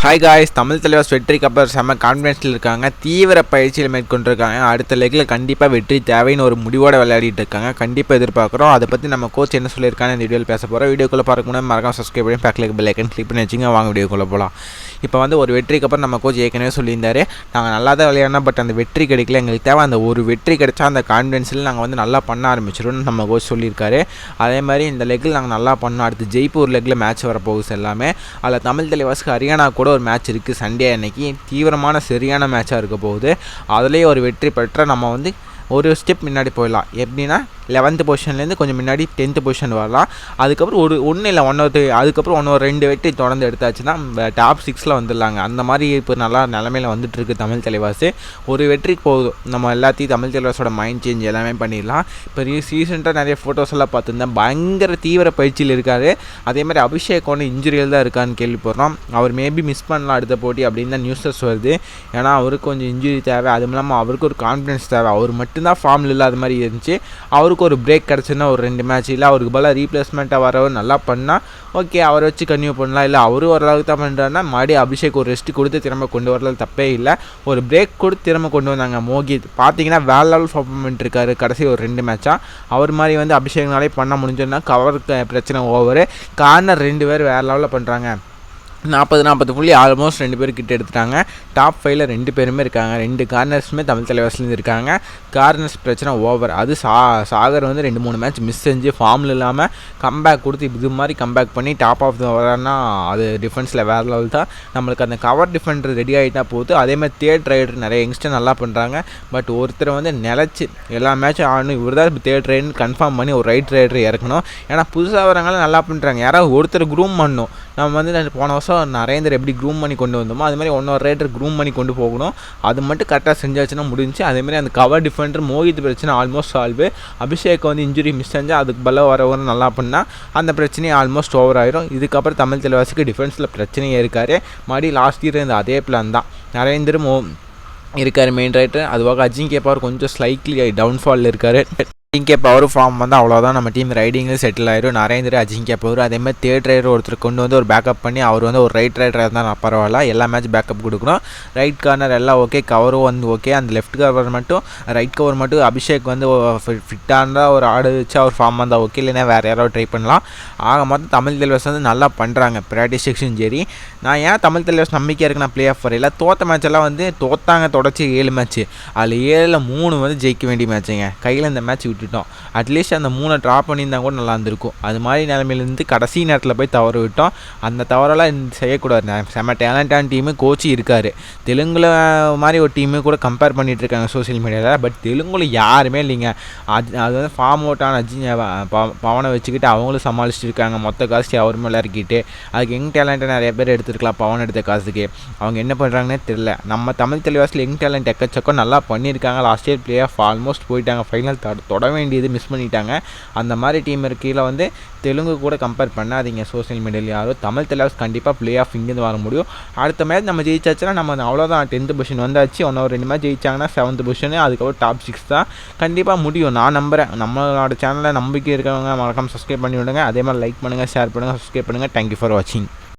Hi guys, Tamil தலைவர் வெற்றிக்கு அப்புறம் செம்ம கான்ஃபிடன்ஸில் இருக்காங்க. தீவிர பயிற்சியில் மேற்கொண்டிருக்காங்க. அடுத்த லெக்கில் கண்டிப்பாக வெற்றி தேவைன்னு ஒரு முடிவோடு விளையாடிட்டு இருக்காங்க. கண்டிப்பாக எதிர்பார்க்குறோம். அதை பற்றி நம்ம கோச் என்ன சொல்லியிருக்காங்க இந்த வீடியோவில் பேச போகிறோம். வீடியோக்குள்ளே பார்க்க முன்னாடி மறக்காம சப்ஸ்கிரைப் பண்ணி பேக்கில் பெல் ஐக்கன் கிளிக் பண்ணி வச்சுங்க. வாங்க வீடியோக்குள்ளே போகலாம். இப்போ வந்து ஒரு வெற்றிக்கு அப்புறம் நம்ம கோச் ஏற்கனவே சொல்லியிருந்தாரு, நாங்கள் நல்லா தான் விளையாடணும், பட் அந்த வெற்றி கிடைக்கல, எங்களுக்கு தேவை அந்த ஒரு வெற்றி கிடைச்சா அந்த கான்ஃபிடன்ஸில் நாங்கள் வந்து நல்லா பண்ண ஆரம்பிச்சிடும்னு நம்ம கோச் சொல்லியிருக்காரு. அதே மாதிரி இந்த லெக்கில் நாங்கள் நல்லா பண்ணோம். அடுத்து ஜெய்ப்பூர் லெக்கில் மேட்ச் வரப்போகுது எல்லாமே. அதில் தமிழ் தலைவாஸ்க்கு ஹரியானா கூட ஒரு மேட்ச் இருக்குது சண்டே அன்னைக்கு. தீவிரமான சரியான மேட்சாக இருக்க போகுது. அதுலேயே ஒரு வெற்றி பெற்ற நம்ம வந்து ஒரு ஸ்டெப் முன்னாடி போயிடலாம். எப்படின்னா 11th பொசிஷன்லேருந்து கொஞ்சம் முன்னாடி 10th பொசிஷன் வரலாம். அதுக்கப்புறம் ஒன்றும் இல்லை, அதுக்கப்புறம் ஒரு 2 வெற்றி தொடர்ந்து எடுத்தாச்சுன்னா டாப் 6 வந்துடலாங்க. அந்த மாதிரி இப்போ நல்லா நிலமையில் வந்துட்டுருக்கு தமிழ் தலைவாஸ். ஒரு வெற்றிக்கு போதும், நம்ம எல்லாத்தையும் தமிழ் தலைவாஸோட மைண்ட் சேஞ்ச் எல்லாமே பண்ணிடலாம். இப்போ ரீசெண்டாக நிறைய ஃபோட்டோஸ் எல்லாம் பார்த்துருந்தேன். பயங்கர தீவிர பயிற்சியில் இருக்கார். அதே மாதிரி அபிஷேக் ஒன்று இன்ஜுரியில் தான் இருக்கான்னு கேள்விப்படுறோம். அவர் மேபி மிஸ் பண்ணலாம் அடுத்த போட்டி அப்படின்னு தான் நியூஸஸ் வருது. ஏன்னா அவருக்கு கொஞ்சம் இன்ஜுரி தேவை. அதுவும் இல்லாமல் அவருக்கு ஒரு கான்ஃபிடன்ஸ் தேவை. அவர் மட்டும்தான் ஃபார்மில் இல்லாத மாதிரி இருந்துச்சு. அவருக்கு ஒரு பிரேக் கிடச்சுன்னா ஒரு 2 மேட்ச் இல்லை அவருக்கு பதிலாக ரீப்ளேஸ்மெண்ட்டாக வரவர் நல்லா பண்ணால் ஓகே, அவரை வச்சு கன்டினியூ பண்ணலாம். இல்லை அவரும் ஓரளவுக்கு தான் பண்ணுறாருன்னா மறுபடியும் அபிஷேக் ஒரு ரெஸ்ட் கொடுத்து திரும்ப கொண்டு வரலாம், தப்பே இல்லை. ஒரு பிரேக் கொடுத்து திரும்ப கொண்டு வந்தாங்க. மோகித் பார்த்தீங்கன்னா வேற லெவல் பர்ஃபார்மெண்ட் இருக்கார் கடைசி ஒரு 2 மேட்சாக. அவர் மாதிரி வந்து அபிஷேக்னாலே பண்ண முடிஞ்சோன்னா கவருக்கு பிரச்சனை ஓவர். கார்னர் 2 பேர் வேறு லெவலில் பண்ணுறாங்க. 40 புள்ளி ஆல்மோஸ்ட் 2 பேர் கிட்ட எடுத்துட்டாங்க. டாப் 5ல் 2 பேருமே இருக்காங்க. 2 கார்னர்ஸுமே தமிழ் தலைவாஸ்லேருந்து இருக்காங்க. கார்னர்ஸ் பிரச்சனை ஓவர். அது சாகர் வந்து 2-3 மேட்ச் மிஸ் செஞ்சு ஃபார்மில் இல்லாமல் கம்பேக் கொடுத்து இது மாதிரி கம்பேக் பண்ணி டாப் ஆஃப் த ஓவர்னா அது டிஃபென்ஸில் வேறு லெவல் தான். நம்மளுக்கு அந்த கவர் டிஃபெண்டர் ரெடி ஆகிட்டா போகுது. அதே மாதிரி தேர்ட் ரைடர் நிறைய யங்ஸ்டர் நல்லா பண்ணுறாங்க. பட் ஒருத்தர் வந்து நிலச்சி எல்லா மேட்சும் ஆடணும். இவர் தான் தேர்ட் ரைடுன்னு கன்ஃபார்ம் பண்ணி ஒரு ரைட் ரைடர் இறக்கணும். ஏன்னா புதுசாக வரவங்களாம் நல்லா பண்ணுறாங்க. யாராவது ஒருத்தர் க்ரூம் பண்ணணும். நம்ம வந்து போன வருஷம் நரேந்தர் எப்படி க்ரூம் பண்ணி கொண்டு வந்தோமோ அது மாதிரி ஒன்னொரு ரைடர் க்ரூம் பண்ணி கொண்டு போகணும். அது மட்டும் கரெக்டாக செஞ்சாச்சுன்னா முடிஞ்சு. அதேமாதிரி அந்த கவர் டிஃபெண்டர் மோகித் பிரச்சனை ஆல்மோஸ்ட் சால்வு. அபிஷேக் வந்து இன்ஜுரி மிஸ் செஞ்சால் அதுக்கு பல வரவங்க நல்லா பண்ணால் அந்த பிரச்சனையும் ஆல்மோஸ்ட் ஓவர் ஆயிரும். இதுக்கப்புறம் தமிழ் தலைவாசுக்கு டிஃபென்ஸில் பிரச்சனையே இருக்கார். மறுபடியும் லாஸ்ட் இயர் இந்த அதே பிளான் தான். நரேந்தரும் இருக்கார் மெயின் ரைட்டர். அதுவாக அஜிங்கே பவர் கொஞ்சம் ஸ்லைட்லி டவுன்ஃபாலில் இருக்கார். அஜிங்கே பவர் ஃபார்ம் வந்து அவ்வளோதான். நம்ம டீம் ரைடிங்கில் செட்டில் ஆயிரும். நரேந்திர அஜிங்கே பவர் அதேமாதிரி தேர்ட் ரைடர் ஒருத்தர் கொண்டு வந்து ஒரு பேக்கப் பண்ணி அவர் வந்து ஒரு ரைட் ரைடராக இருந்தால் பரவாயில்ல. எல்லா மேட்ச் பேக்கப் கொடுக்கணும். ரைட் கார்னர் எல்லாம் ஓகே, கவரும் வந்து ஓகே. அந்த லெஃப்ட் கவர் மட்டும் ரைட் கவர் மட்டும் அபிஷேக் வந்து ஃபிட்டாக இருந்தால் ஒரு ஆடு வச்சு அவர் ஃபார்ம் வந்தால் ஓகே, இல்லைன்னா வேறு யாராவது ட்ரை பண்ணலாம். ஆக மொத்தம் தமிழ் தலைவாஸ் வந்து நல்லா பண்ணுறாங்க ப்ராக்டிஸ் செக்ஷன். சரி, நான் ஏன் தமிழ் தலைவாஸ் நம்பிக்கையாக இருக்கு நான் ப்ளே ஆஃப் வரையில் தோற்ற மேட்செல்லாம் வந்து தோத்தாங்க. தொடச்சி 7 மேட்ச்சு, அதில் 7ல் 3 வந்து ஜெயிக்க வேண்டிய மேட்சுங்க. கையில் இந்த மேட்ச் விட்டுட்டோம். அட்லீஸ்ட் அந்த 3 ட்ரா பண்ணியிருந்தா கூட நல்லா இருந்திருக்கும். அது மாதிரி நிலைமையிலேருந்து கடைசி நேரத்தில் போய் தவறு விட்டோம். அந்த தவறெல்லாம் செய்யக்கூடாது. செம்ம டேலண்டான டீமு, கோச்சு இருக்கார். தெலுங்குல மாதிரி ஒரு டீமு கூட கம்பேர் பண்ணிகிட்டு இருக்காங்க சோசியல் மீடியாவில். பட் தெலுங்குல யாருமே இல்லைங்க. அது வந்து ஃபார்ம் அவுட்டான பவனை வச்சுக்கிட்டு அவங்களும் சமாளிச்சுட்டு இருக்காங்க. மொத்த காசு அவர் மேலே இறக்கிட்டு அதுக்கு யங் டேலண்ட்டை நிறைய பேர் எடுத்துருக்கலாம். பவன் எடுத்த காசுக்கு அவங்க என்ன பண்ணுறாங்கன்னே தெரில. நம்ம தமிழ் தலைவாசில் யங் டேலண்ட் எக்கச்சக்கம் நல்லா பண்ணியிருக்காங்க. Last year play off almost போயிட்டாங்க. ஃபைனல் தொட வேண்டியது மிஸ் பண்ணிட்டாங்க. அந்த மாதிரி டீம் கீழே வந்து தெலுங்கு கூட கம்பேர் பண்ணாதீங்க சோசியல் மீடியாவில் யாரும். தமிழ் தலைவாஸ் கண்டிப்பாக பிளே ஆஃப் இங்கேருந்து வர முடியும். அடுத்த மேட்ச் நம்ம ஜெயிச்சாச்சுன்னா நம்ம அவ்வளோதான். 10th பொசிஷன் வந்தாச்சு. 2 மேட்ச் ஜெயிச்சாங்கன்னா 7th பொசிஷன், அதுக்கப்புறம் டாப் 6 தான். கண்டிப்பாக முடியும், நான் நம்புகிறேன். நம்மளோட சேனலில் நம்பிக்கை இருக்கிறவங்க மறக்காம சப்ஸ்கிரைப் பண்ணி விடுங்க. அதே மாதிரி லைக் பண்ணுங்கள், ஷேர் பண்ணுங்கள், சப்ஸ்கிரைப் பண்ணுங்கள். தேங்க்யூ ஃபார் வாட்சிங்.